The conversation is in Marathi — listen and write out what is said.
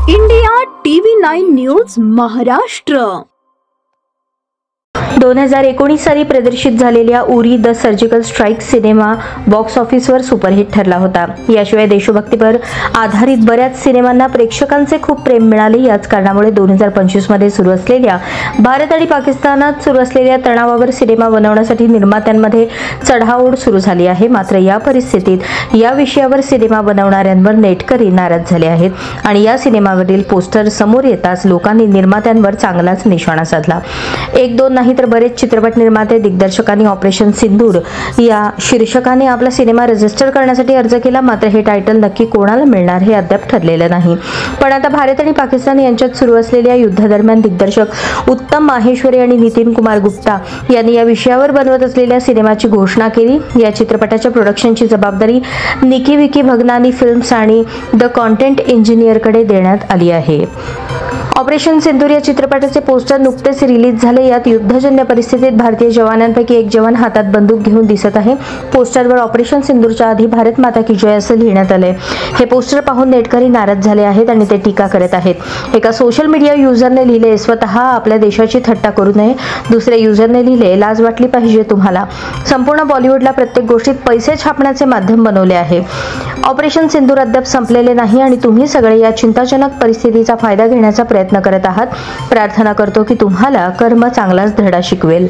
इंडिया टीव्ही 9 न्यूज महाराष्ट्र 2019 साली प्रदर्शित झालेल्या Uri the surgical strike cinema box ऑफिसवर सुपरहिट ठरला होता। याशिवाय देशभक्तीपर आधारित बऱ्याच सिनेमांना प्रेक्षकांचे खूप प्रेम मिळाले। याच कारणामुळे 2025 मध्ये सुरू असलेल्या भारत आणि पाकिस्तानात सुरू असलेल्या तणावावर सिनेमा बनवण्यासाठी निर्मात्यांमध्ये चढाओढ सुरू झाली आहे। मात्र या परिस्थितीत या विषयावर सिनेमा बनवणाऱ्यांवर नेटकरी नाराज झाले आहेत आणि या सिनेमावरील पोस्टर समोर येताच लोकांनी निर्मात्यांवर चांगलाच निशाणा साधला। एक दोन नाही तर बरेच चित्रपट निर्माते दिग्दर्शकांनी ऑपरेशन सिंदूर या शीर्षकाने आपला सिनेमा रजिस्टर करण्यासाठी अर्ज केला। मात्र हे टायटल नक्की कोणाला मिळणार हे अद्याप ठरलेलं नाही। पण आता भारत आणि पाकिस्तान यांच्यात सुरू असलेल्या युद्धादरम्यान दिग्दर्शक उत्तम माहेश्वरी आणि नितीन कुमार गुप्ता यांनी या विषयावर बनवत असलेल्या सिनेमाची घोषणा केली। या चित्रपटाच्या प्रोडक्शनची जबाबदारी निकी विकी भगनानी फिल्म्स आणि द कॉन्टेंट इंजिनियरकडे देण्यात आली आहे। ऑपरेशन सिंदूर या चित्रपटाचे पोस्टर नुकतेच रिलीज झाले। यात युद्धजन्य परिस्थितीत भारतीय जवानांपैकी एक जवान हातात बंदूक घेऊन दिसत आहे। पोस्टरवर ऑपरेशन सिंदूरच्या आधी भारत माता की जय असं लिहिण्यात आले। हे पोस्टर पाहून नेटकरी नाराज झाले आहेत आणि ते टीका करत आहेत। एका सोशल मीडिया युजरने लिहिले, स्वतः आपल्या देशाची थट्टा करू नये। दुसऱ्या युजरने लिहिले, लाज वाटली पाहिजे तुम्हाला। संपूर्ण बॉलिवूडला प्रत्येक गोष्टीत पैसे छापण्याचे माध्यम बनवले आहे। ऑपरेशन सिंदूर अद्याप संपलेले नाही आणि तुम्ही सगळे या चिंताजनक परिस्थितीचा फायदा घेण्याचा प्रयत्न करत आहात। प्रार्थना करतो की तुम्हाला कर्म चांगलाच धडा शिकवेल।